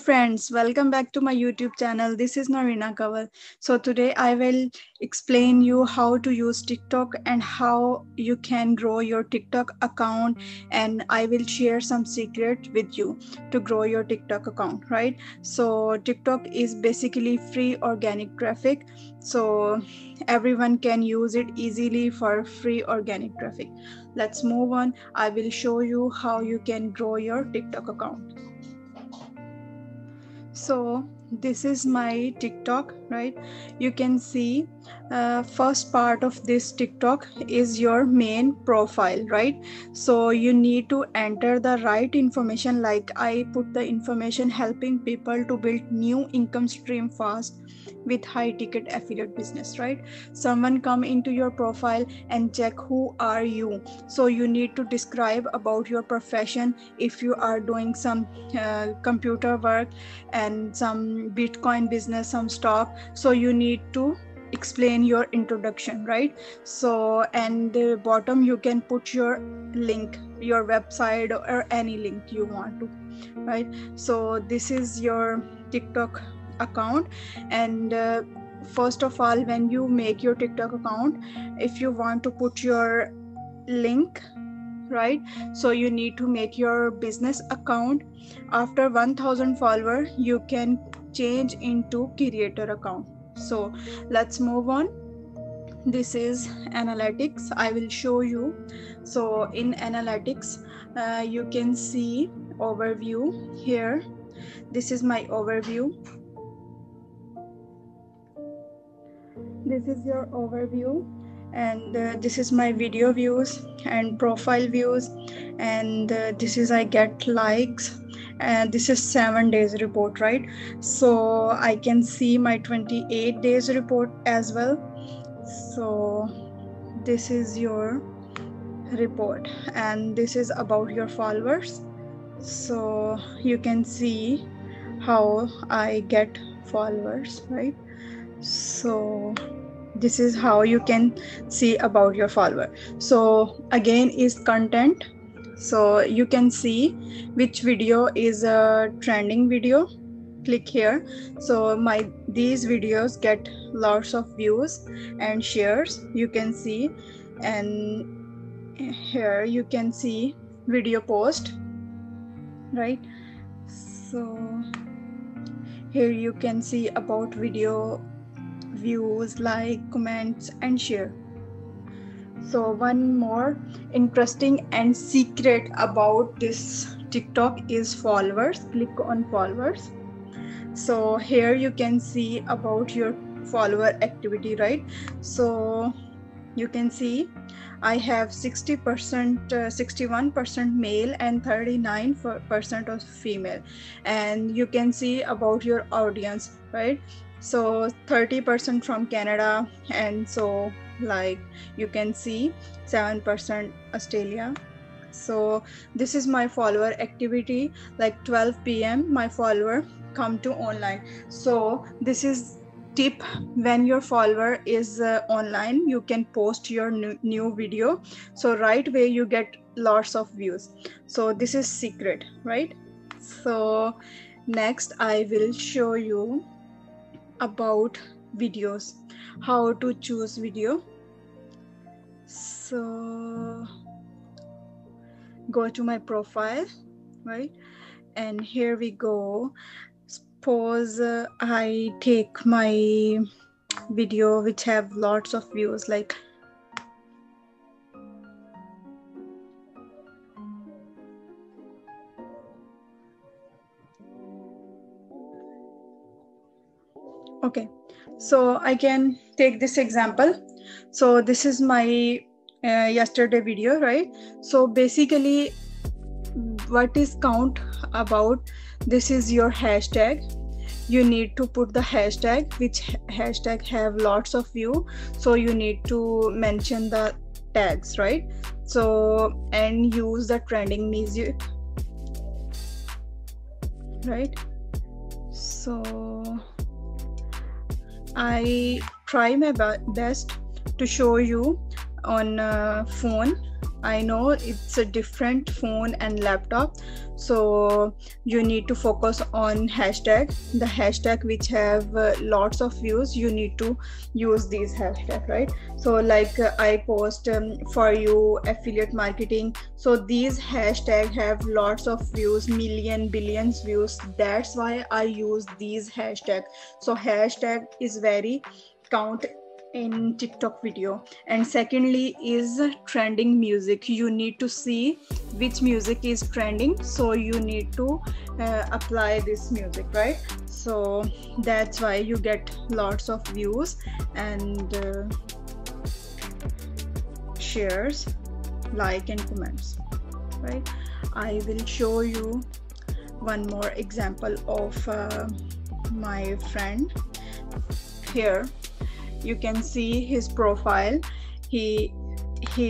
friends, welcome back to my YouTube channel. This is Narina Kaval. So today I will explain you how to use TikTok and how you can grow your TikTok account, and I will share some secret with you to grow your TikTok account, right? So TikTok is basically free organic traffic. So everyone can use it easily for free organic traffic. Let's move on. I will show you how you can grow your TikTok account. So this is my TikTok, right? You can see first part of this TikTok is your main profile, right? So you need to enter the right information. Like I put the information helping people to build new income stream fast with high ticket affiliate business, right? Someone come into your profile and check who are you. So you need to describe about your profession. If you are doing some computer work and some Bitcoin business, some stock, so you need to explain your introduction, right? So and the bottom you can put your link, your website or any link you want to, right? So this is your TikTok account. And first of all, when you make your TikTok account, if you want to put your link, right, so you need to make your business account. After 1000 follower you can change into creator account. So let's move on. This is analytics. I will show you. So in analytics you can see overview here. This is my overview. This is your overview, and this is my video views and profile views, and this is I get likes, and this is 7 days report, right? So I can see my 28 days report as well. So this is your report, and this is about your followers. So you can see how I get followers, right? So this is how you can see about your follower. So again is content. So you can see which video is a trending video. Click here. So these videos get lots of views and shares, you can see. And here you can see video post, right? So here you can see about video views, like, comments and share. So one more interesting and secret about this TikTok is followers. Click on followers. So here you can see about your follower activity, right? So you can see I have 60%, 61% male and 39% of female. And you can see about your audience, right? So 30% from Canada, and so like you can see 7% Australia. So this is my follower activity. Like 12 p.m. my follower come to online. So this is tip: when your follower is online, you can post your new video, so right away you get lots of views. So this is secret, right? So next I will show you about videos, how to choose video. So go to my profile, right? And here we go. Suppose I take my video which have lots of views, like okay, so I can take this example. So this is my yesterday video, right? So basically what is count about, this is your hashtag. You need to put the hashtag, which hashtag have lots of view, so you need to mention the tags, right? So and use the trending music, right? So I try my best to show you on phone, I know it's a different phone and laptop, so you need to focus on the hashtag which have lots of views. You need to use these hashtags, right? So like I post for you affiliate marketing, so these hashtags have lots of views, billions views. That's why I use these hashtags. So hashtag is very count in TikTok video. And secondly is trending music. You need to see which music is trending, so you need to apply this music, right? So that's why you get lots of views and shares, like and comments, right? I will show you one more example of my friend. Here you can see his profile. He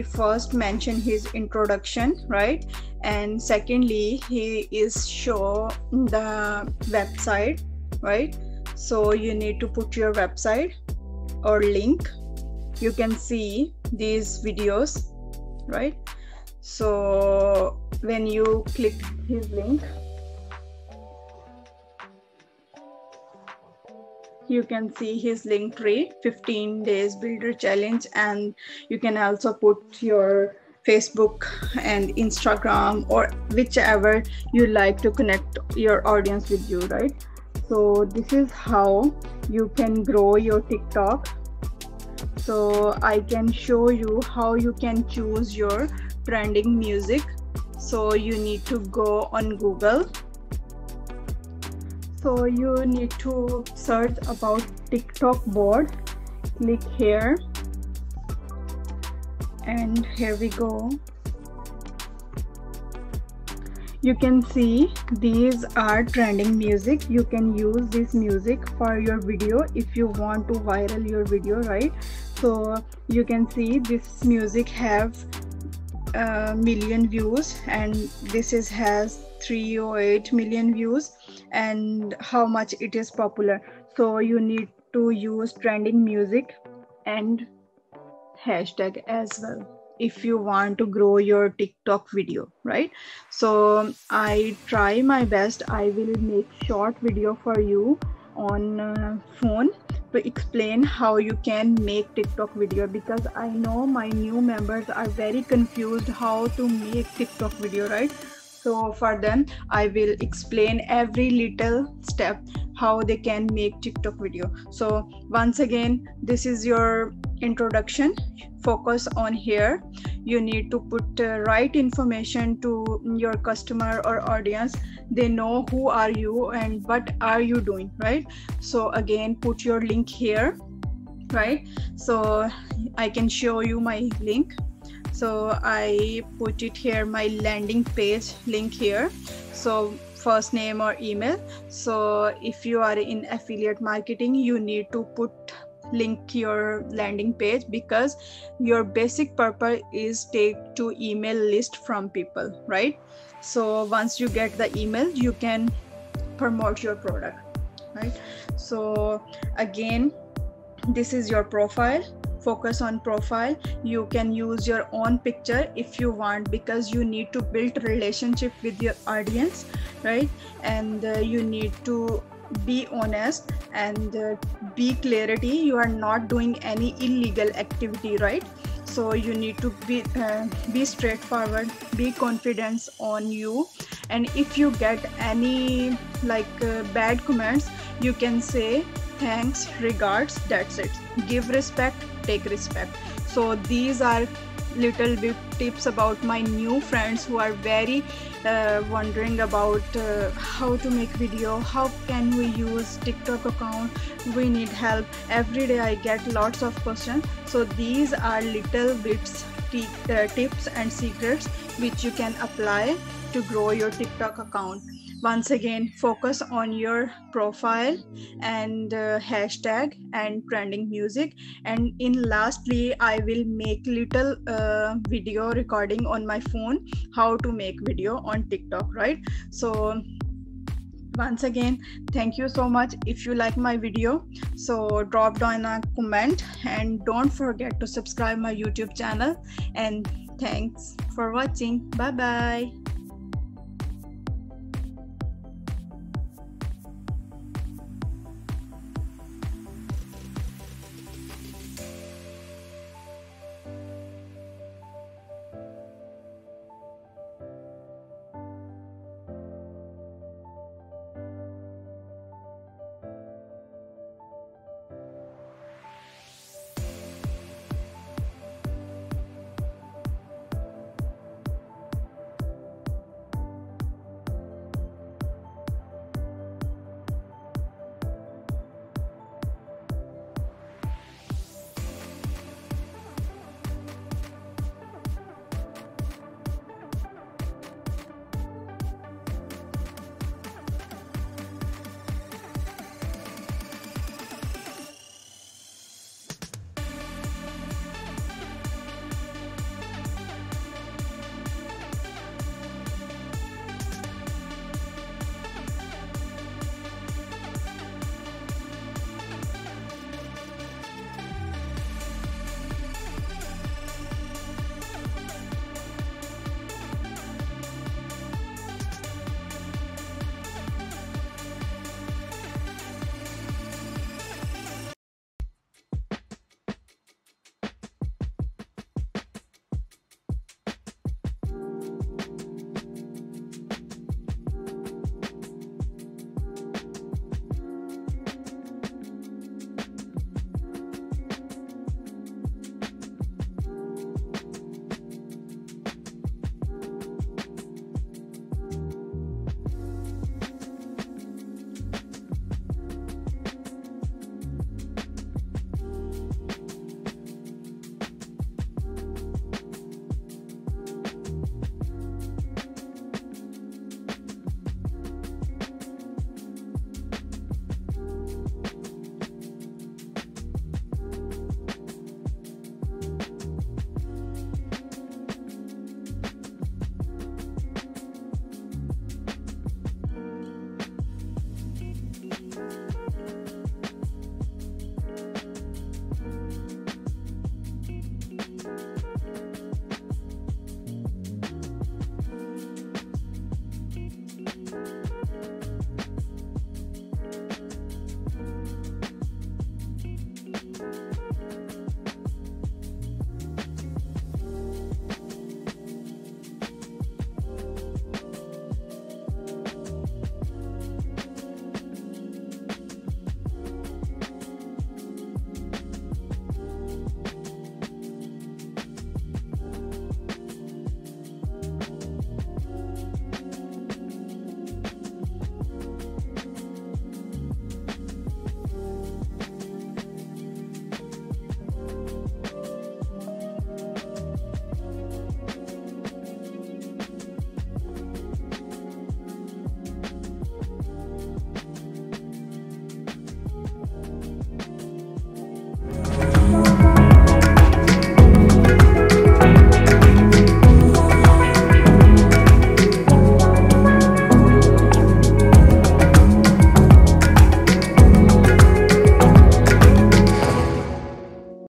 first mentioned his introduction, right? And secondly, he is show the website, right? So you need to put your website or link. You can see these videos, right? So when you click his link, you can see his link tree, 15 days builder challenge, and you can also put your Facebook and Instagram or whichever you like to connect your audience with you, right? So this is how you can grow your TikTok. So I can show you how you can choose your trending music. So you need to go on Google. So you need to search about TikTok board. Click here, and here we go. You can see these are trending music. You can use this music for your video if you want to viral your video, right? So you can see this music have million views, and this has 308 million views, and how much it is popular. So you need to use trending music and hashtag as well if you want to grow your TikTok video, right? So I try my best. I will make short video for you on phone to explain how you can make TikTok video, because I know my new members are very confused how to make TikTok video, right? So for them, I will explain every little step how they can make TikTok video. So once again, this is your introduction. Focus on here. You need to put right information to your customer or audience. They know who are you and what are you doing, right? So again, put your link here, right? So I can show you my link. So I put it here, my landing page link here. So first name or email. So if you are in affiliate marketing, you need to put link your landing page, because your basic purpose is take to email list from people, right? So once you get the email, you can promote your product, right? So again, this is your profile. Focus on profile. You can use your own picture if you want, because you need to build relationship with your audience, right? And you need to be honest and be clarity. You are not doing any illegal activity, right? So you need to be straightforward, be confident on you. And if you get any bad comments, you can say thanks, regards, that's it. Give respect, take respect. So these are little bit tips about my new friends who are very wondering about how to make video, how can we use TikTok account, we need help. Every day I get lots of questions. So these are little bits tips and secrets which you can apply to grow your TikTok account. Once again, focus on your profile and hashtag and trending music. And lastly, I will make little video recording on my phone how to make video on TikTok, right? So once again, thank you so much. If you like my video, so drop down a comment, and don't forget to subscribe my YouTube channel. And Thanks for watching. Bye bye.